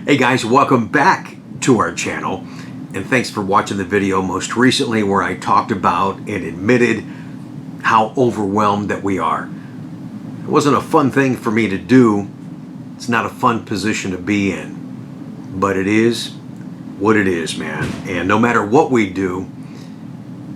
Hey guys, welcome back to our channel, and thanks for watching the video most recently where I talked about and admitted how overwhelmed that we are. It wasn't a fun thing for me to do. It's not a fun position to be in, but it is what it is, man. And no matter what we do,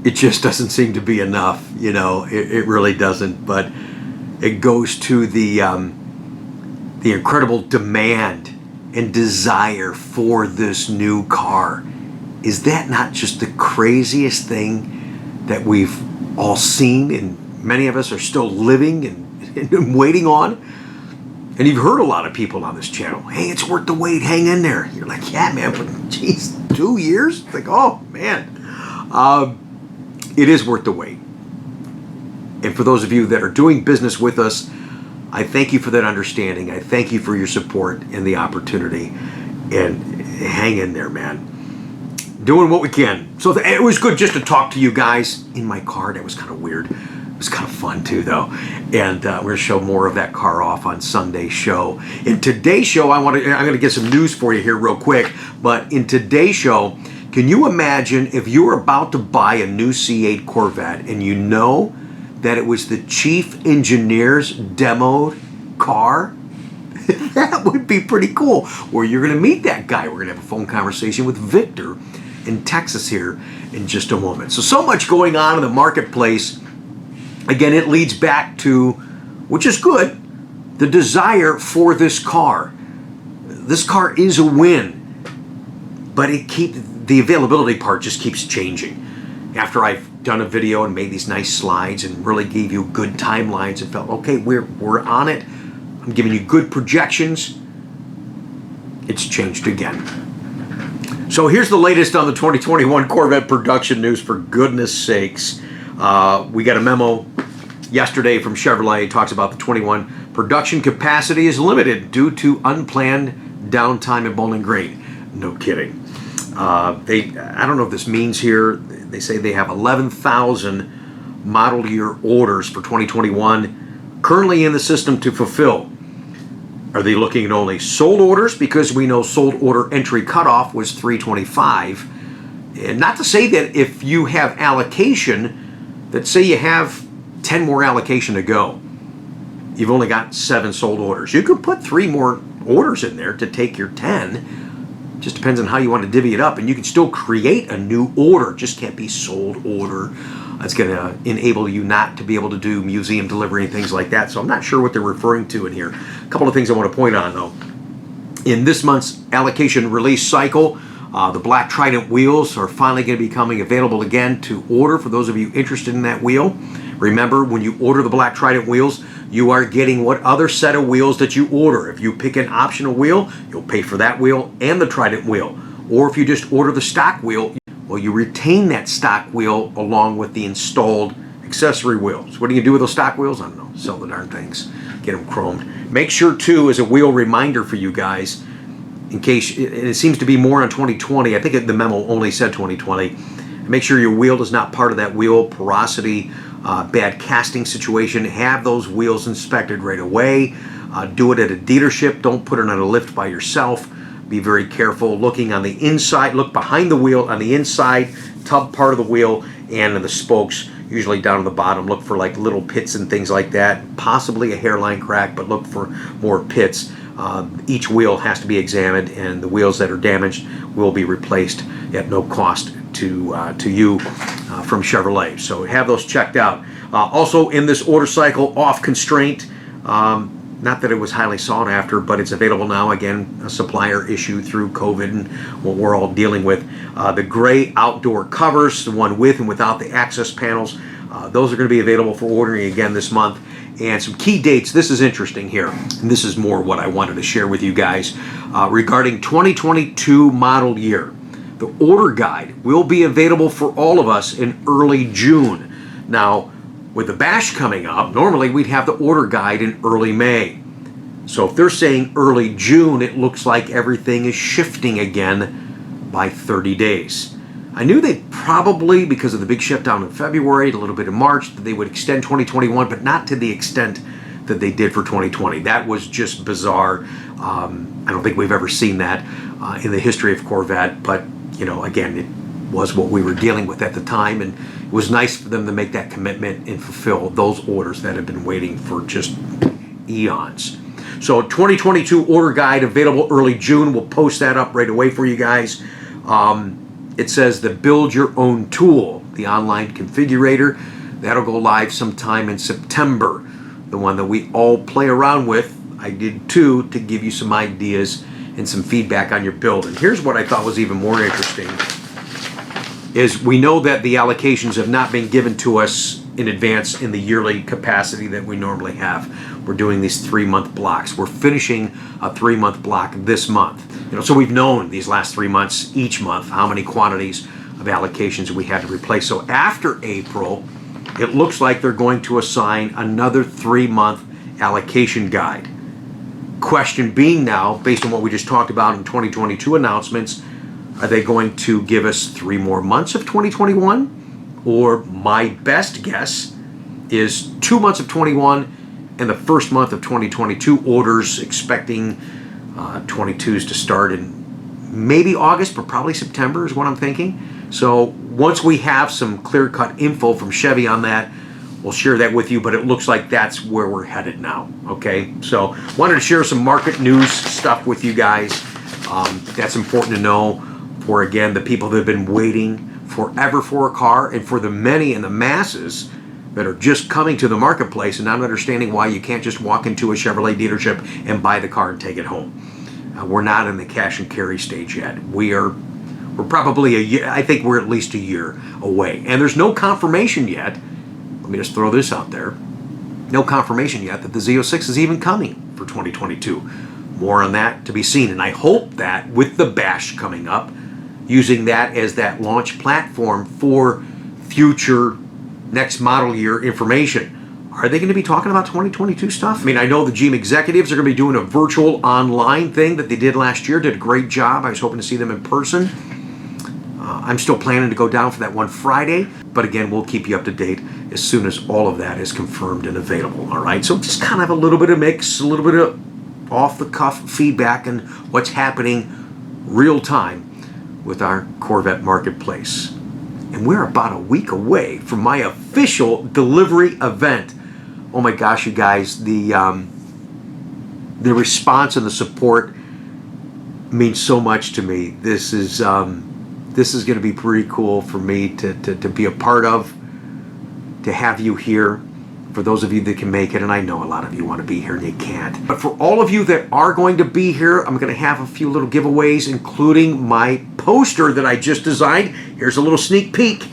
it just doesn't seem to be enough. You know, it really doesn't. But it goes to the incredible demand and desire for this new car. Is that not just the craziest thing that we've all seen and many of us are still living and waiting on? And you've heard a lot of people on this channel, hey, it's worth the wait, hang in there. You're like, yeah, man, but geez, 2 years? Like, oh, man. It is worth the wait. And for those of you that are doing business with us, I thank you for that understanding. I thank you for your support and the opportunity. And hang in there, man. Doing what we can. So it was good just to talk to you guys in my car. That was kind of weird. It was kind of fun too, though. And we're going to show more of that car off on Sunday's show. In today's show, I'm going to get some news for you here real quick. But in today's show, can you imagine if you were about to buy a new C8 Corvette and you know that it was the chief engineer's demoed car? That would be pretty cool. Or you're going to meet that guy. We're going to have a phone conversation with Victor in Texas here in just a moment. So much going on in the marketplace. Again, it leads back to, which is good, the desire for this car. This car is a win, but the availability part just keeps changing. After I've done a video and made these nice slides and really gave you good timelines and felt, okay, we're on it. I'm giving you good projections. It's changed again. So here's the latest on the 2021 Corvette production news, for goodness sakes. We got a memo yesterday from Chevrolet. It talks about the 21 production capacity is limited due to unplanned downtime at Bowling Green. No kidding. I don't know what this means here. They say they have 11,000 model year orders for 2021 currently in the system to fulfill. Are they looking at only sold orders? Because we know sold order entry cutoff was 325. And not to say that if you have allocation, that say you have 10 more allocation to go, you've only got 7 sold orders. You could put 3 more orders in there to take your 10. Just depends on how you want to divvy it up, and you can still create a new order. Just can't be sold order. That's going to enable you not to be able to do museum delivery and things like that. So I'm not sure what they're referring to in here. A couple of things I want to point on, though. In this month's allocation release cycle, the black Trident wheels are finally going to be coming available again to order for those of you interested in that wheel. Remember, when you order the black Trident wheels, you are getting what other set of wheels that you order. If you pick an optional wheel, you'll pay for that wheel and the Trident wheel. Or if you just order the stock wheel, well, you retain that stock wheel along with the installed accessory wheels. What do you do with those stock wheels? I don't know. Sell the darn things. Get them chromed. Make sure, too, as a wheel reminder for you guys, in case it seems to be more on 2020. I think the memo only said 2020. Make sure your wheel is not part of that wheel porosity, bad casting situation. Have those wheels inspected right away. Do it at a dealership. Don't put it on a lift by yourself. Be very careful looking on the inside. Look behind the wheel on the inside tub part of the wheel and in the spokes, usually down at the bottom. Look for like little pits and things like that. Possibly a hairline crack, but look for more pits. Each wheel has to be examined, and the wheels that are damaged will be replaced at no cost to you from Chevrolet. So have those checked out. Also in this order cycle, off constraint. Not that it was highly sought after, but it's available now. Again, a supplier issue through COVID and what we're all dealing with. The gray outdoor covers, the one with and without the access panels, those are going to be available for ordering again this month. And some key dates. This is interesting here. And this is more what I wanted to share with you guys regarding 2022 model year. The order guide will be available for all of us in early June. Now, with the bash coming up, normally we'd have the order guide in early May. So if they're saying early June, it looks like everything is shifting again by 30 days. I knew they'd probably, because of the big shutdown in February, a little bit in March, that they would extend 2021, but not to the extent that they did for 2020. That was just bizarre. I don't think we've ever seen that in the history of Corvette, but you know, again, it was what we were dealing with at the time, and it was nice for them to make that commitment and fulfill those orders that have been waiting for just eons. So 2022 order guide available early June. We'll post that up right away for you guys. It says the Build Your Own Tool, the online configurator. That'll go live sometime in September. The one that we all play around with. I did too, to give you some ideas and some feedback on your build. And here's what I thought was even more interesting, is we know that the allocations have not been given to us in advance in the yearly capacity that we normally have. We're doing these 3-month blocks. We're finishing a 3-month block this month. You know, so we've known these last 3 months, each month, how many quantities of allocations we had to replace. So after April, it looks like they're going to assign another 3-month allocation guide. Question being now, based on what we just talked about in 2022 announcements, are they going to give us 3 more months of 2021? Or my best guess is 2 months of 21 and the first month of 2022 orders, expecting 22s to start in maybe August, but probably September is what I'm thinking. So once we have some clear-cut info from Chevy on that, we'll share that with you, but it looks like that's where we're headed now, okay? So wanted to share some market news stuff with you guys. That's important to know for, again, the people that have been waiting forever for a car, and for the many and the masses that are just coming to the marketplace and not understanding why you can't just walk into a Chevrolet dealership and buy the car and take it home. We're not in the cash and carry stage yet. We're probably a year, I think we're at least a year away. And there's no confirmation yet, let me just throw this out there, no confirmation yet that the Z06 is even coming for 2022. More on that to be seen. And I hope that with the Bash coming up, using that as that launch platform for future next model year information. Are they going to be talking about 2022 stuff? I mean, I know the GM executives are going to be doing a virtual online thing that they did last year, did a great job. I was hoping to see them in person. I'm still planning to go down for that one Friday, but again, we'll keep you up to date as soon as all of that is confirmed and available, all right? So just kind of a little bit of mix, a little bit of off-the-cuff feedback and what's happening real time with our Corvette marketplace. And we're about a week away from my official delivery event. Oh my gosh, you guys, the response and the support means so much to me. This is going to be pretty cool for me to be a part of, to have you here. For those of you that can make it, and I know a lot of you want to be here and you can't. But for all of you that are going to be here, I'm going to have a few little giveaways, including my poster that I just designed. Here's a little sneak peek.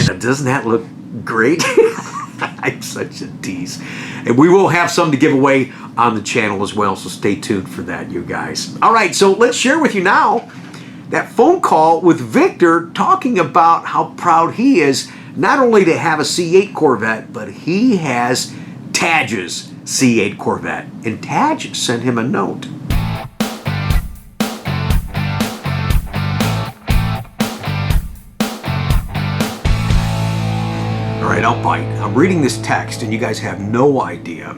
And doesn't that look great? I'm such a tease. And we will have some to give away on the channel as well, so stay tuned for that, you guys. All right, so let's share with you now that phone call with Victor, talking about how proud he is not only to have a C8 Corvette, but he has Tadge'S C8 Corvette. And Tadge sent him a note. All right, I'll bite. I'm reading this text and you guys have no idea,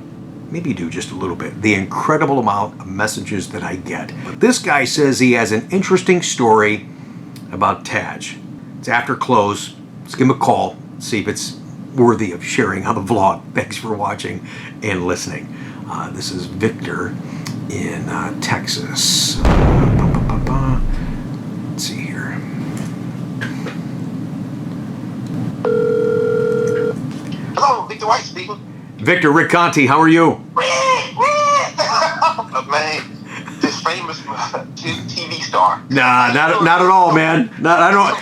maybe you do just a little bit, the incredible amount of messages that I get. But this guy says he has an interesting story about Tadge. It's after close. Let's give him a call, see if it's worthy of sharing on the vlog. Thanks for watching and listening. This is Victor in Texas. Let's see here. Hello, Victor White speaking. Victor, Rick Conti, how are you? Man, this famous TV star. Nah, not at all, man. I don't.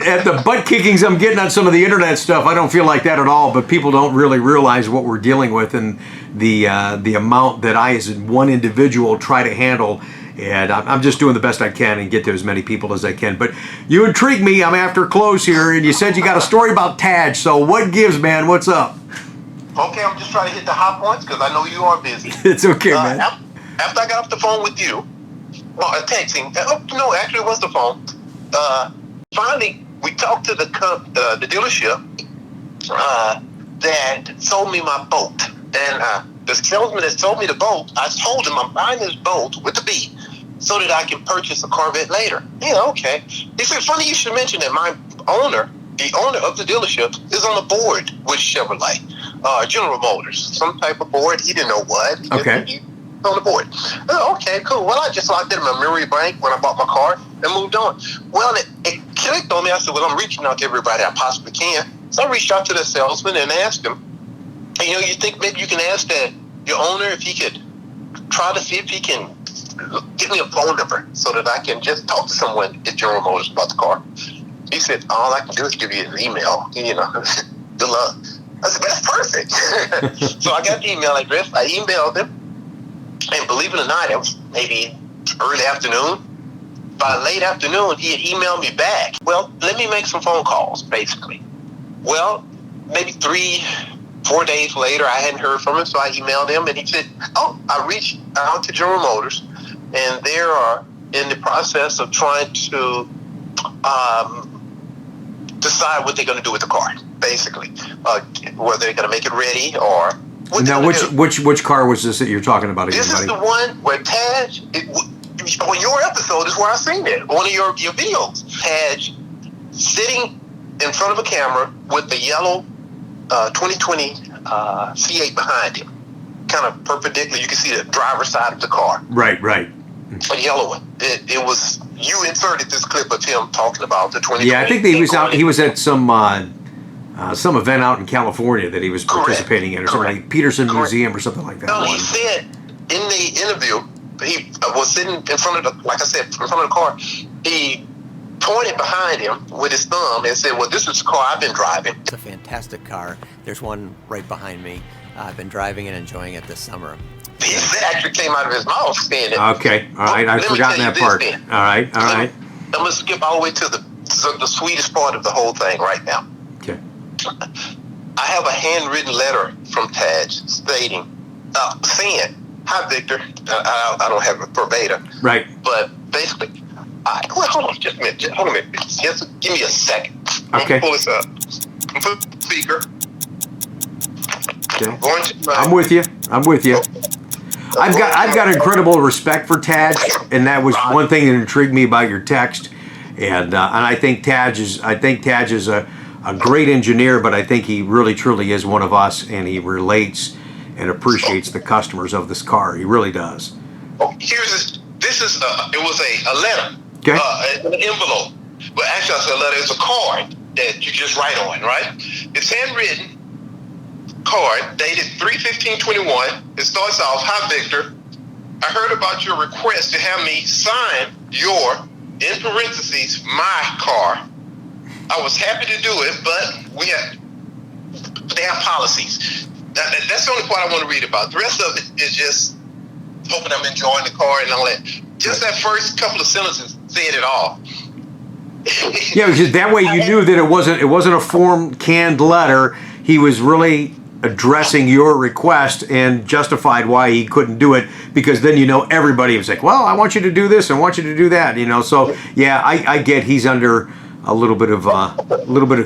At the butt kickings I'm getting on some of the internet stuff, I don't feel like that at all. But people don't really realize what we're dealing with and the amount that I, as one individual, try to handle. And I'm just doing the best I can and get to as many people as I can. But you intrigue me. I'm after close here, and you said you got a story about Tadge. So what gives, man? What's up? Okay, I'm just trying to hit the high points because I know you are busy. It's okay, man. After I got off the phone with you, well, texting. No, actually, it was the phone. Finally, we talked to the dealership that sold me my boat, and the salesman that sold me the boat, I told him I'm buying this boat with the B so that I can purchase a Corvette later. Yeah, okay. He said, funny you should mention that the owner of the dealership is on the board with Chevrolet, General Motors, some type of board. He didn't know what. He on the board. Oh, okay, cool. Well, I just locked it in my memory bank when I bought my car and moved on. Well, it clicked on me. I said, well, I'm reaching out to everybody I possibly can. So I reached out to the salesman and asked him, you think maybe you can ask your owner if he could try to see if he can give me a phone number so that I can just talk to someone at General Motors about the car. He said, all I can do is give you his email. Good luck. I said, that's perfect. So I got the email address. I emailed him. And believe it or not, it was maybe early afternoon. By late afternoon, he had emailed me back. Well, let me make some phone calls, basically. Well, maybe 3-4 days later, I hadn't heard from him, so I emailed him, and he said, I reached out to General Motors, and they are in the process of trying to decide what they're going to do with the car, basically. Whether they're going to make it ready or... Now, which car was this that you're talking about again, This is the one where Tadge, on your episode is where I seen it, one of your videos. Tadge sitting in front of a camera with the yellow 2020 C8 behind him, kind of perpendicular. You can see the driver's side of the car. Right. A yellow one. It was, you inserted this clip of him talking about the 2020. Yeah, I think he was out. He was at some event out in California that he was participating in, or something like Peterson Museum or something like that. No, he said in the interview, he was sitting in front of the, like I said, in front of the car. He pointed behind him with his thumb and said, well, this is the car I've been driving. It's a fantastic car. There's one right behind me. I've been driving and enjoying it this summer. He actually came out of his mouth saying it. Okay, all right, I've forgotten that part. All right. I'm going to skip all the way to the sweetest part of the whole thing right now. Okay. I have a handwritten letter from Tadge saying, hi, Victor. I don't have it verbatim. Right. But basically, hold on just a minute. Hold on a minute. Just give me a second. Okay. Pull this up. Put the speaker. Okay. I'm with you. I've got incredible respect for Tadge, and that was one thing that intrigued me about your text. And I think Tadge is a great engineer, but I think he really truly is one of us, and he relates and appreciates the customers of this car. He really does. Oh, it was a letter. Okay. An envelope. But actually, it's a letter. It's a card that you just write on, right? It's handwritten card dated 3/15/21. It starts off, hi, Victor. I heard about your request to have me sign your, in parentheses, my car. I was happy to do it, but they have policies. That's the only part I want to read about. The rest of it is just hoping I'm enjoying the car and all that. Just that first couple of sentences said it all. Yeah, because that way you knew that it wasn't a form canned letter. He was really addressing your request and justified why he couldn't do it, because then everybody was like, well, I want you to do this and want you to do that, So yeah, I get he's under a little bit of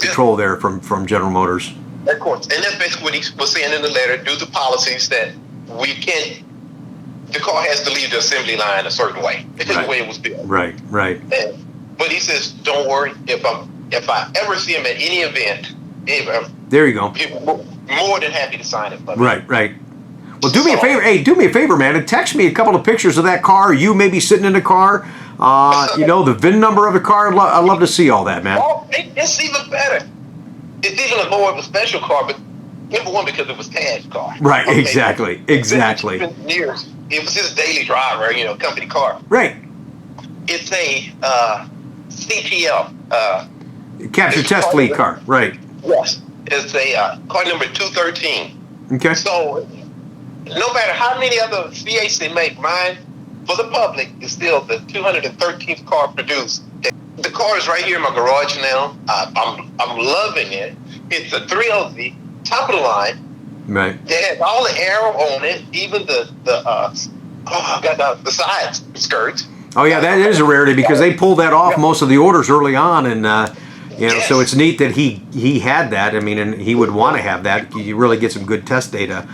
control there from General Motors. Of course, and that's basically what he was saying in the letter. Due to policies that the car has to leave the assembly line a certain way. It's the way it was built. Right. But he says, don't worry. If I ever see him at any event, there you go. More than happy to sign it. Right. Well, do me a favor. Hey, do me a favor, man, and text me a couple of pictures of that car. You maybe sitting in the car. The VIN number of the car. I'd love to see all that, man. Oh, it's even better. It's even more of a special car, but number one, because it was Tad's car. Right. Okay. Exactly. Years. It was his daily driver, company car. Right. It's a CTF. Capture test fleet car. Right. Yes. It's a car number 213. Okay. So, no matter how many other C8s they make, mine, for the public, is still the 213th car produced. The car is right here in my garage now. I'm loving it. It's a 3LZ, top of the line. Right. It has all the arrow on it, even the side skirts. Oh yeah, that is a rarity because they pulled that off most of the orders early on, and You know, so it's neat that he had that. I mean, and he would want to have that. You really get some good test data,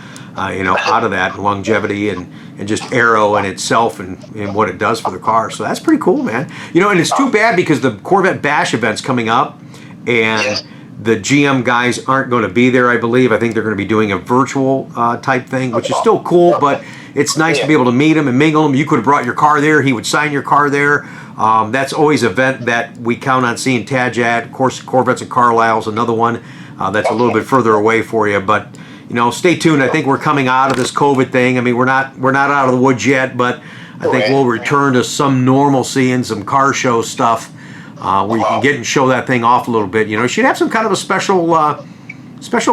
you know, out of that, longevity and just aero in itself and what it does for the car. So that's pretty cool, man. You know, and it's too bad because the Corvette Bash event's coming up, and the GM guys aren't going to be there, I believe. I think they're going to be doing a virtual type thing, which is still cool, but it's nice to be able to meet him and mingle him. You could have brought your car there. He would sign your car there. That's always an event that we count on seeing Tadge at. Of course, Corvettes and Carlisle's another one that's a little bit further away for you. But, you know, stay tuned. I think we're coming out of this COVID thing. I mean, we're not out of the woods yet, but I think we'll return to some normalcy and some car show stuff where you can get and show that thing off a little bit. You know, you should have some kind of a special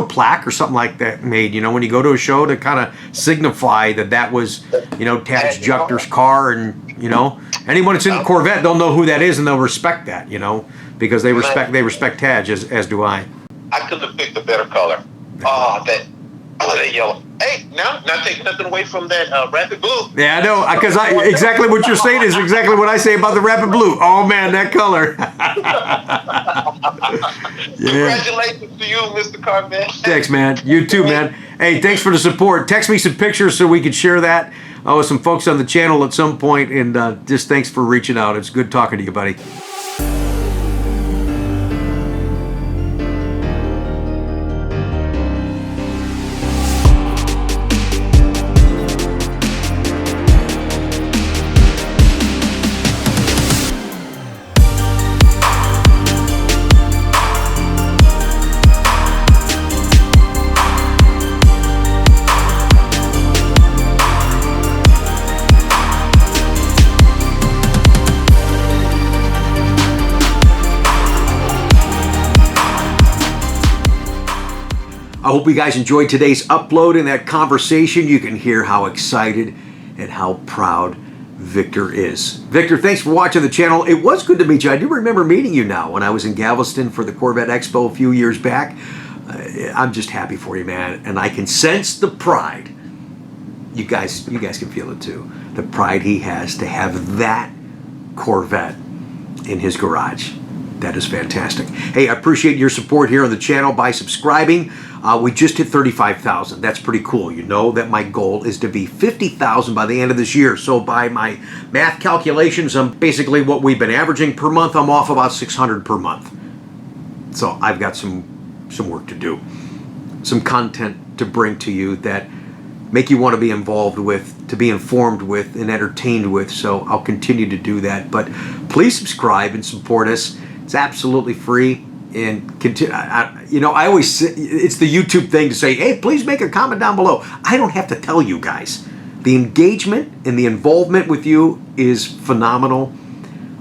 plaque or something like that made, you know, when you go to a show to kind of signify that was, you know, Tadge Juchter's car, and, you know, anyone that's in the Corvette, they'll know who that is and they'll respect that, you know, because they respect Tadge, as do I. I couldn't have picked a better color. That yellow. Hey, not taking nothing away from that Rapid Blue. Yeah, I know, because exactly what you're saying is exactly what I say about the Rapid Blue. Oh man, that color. Congratulations to you, Mr. Corvette. Thanks, man. You too, man. Hey, thanks for the support. Text me some pictures so we can share that with some folks on the channel at some point, and just thanks for reaching out. It's good talking to you, buddy. I hope you guys enjoyed today's upload and that conversation. You can hear how excited and how proud Victor is. Victor, thanks for watching the channel. It was good to meet you. I do remember meeting you now when I was in Galveston for the Corvette Expo a few years back. I'm just happy for you, man, and I can sense the pride. You guys can feel it too. The pride he has to have that Corvette in his garage. That is fantastic. Hey, I appreciate your support here on the channel by subscribing. We just hit 35,000. That's pretty cool. You know that my goal is to be 50,000 by the end of this year. So by my math calculations, I'm basically what we've been averaging per month. I'm off about 600 per month. So I've got some work to do. Some content to bring to you that make you want to be involved with, to be informed with, and entertained with. So I'll continue to do that. But please subscribe and support us. It's absolutely free, and continue. You know, I always say, it's the YouTube thing to say, hey, please make a comment down below. I don't have to tell you guys. The engagement and the involvement with you is phenomenal.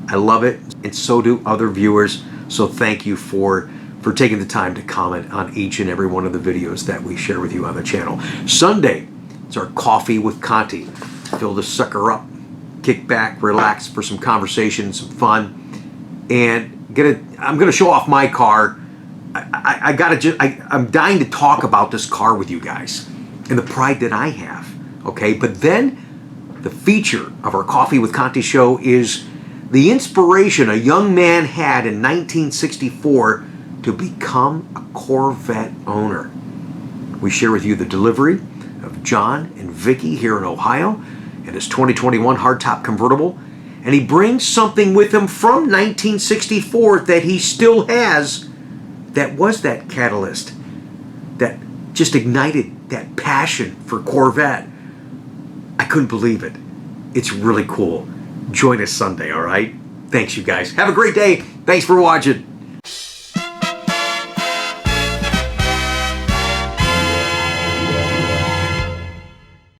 I love it, and so do other viewers. So thank you for taking the time to comment on each and every one of the videos that we share with you on the channel. Sunday, it's our Coffee with Conti. Fill this sucker up, kick back, relax for some conversation, some fun, and I'm gonna show off my car. I'm dying to talk about this car with you guys and the pride that I have. Okay, but then the feature of our Coffee with Conti show is the inspiration a young man had in 1964 to become a Corvette owner. We share with you the delivery of John and Vicky here in Ohio and his 2021 hardtop convertible. And he brings something with him from 1964 that he still has, that was that catalyst that just ignited that passion for Corvette. I couldn't believe it. It's really cool. Join us Sunday, all right? Thanks, you guys. Have a great day. Thanks for watching.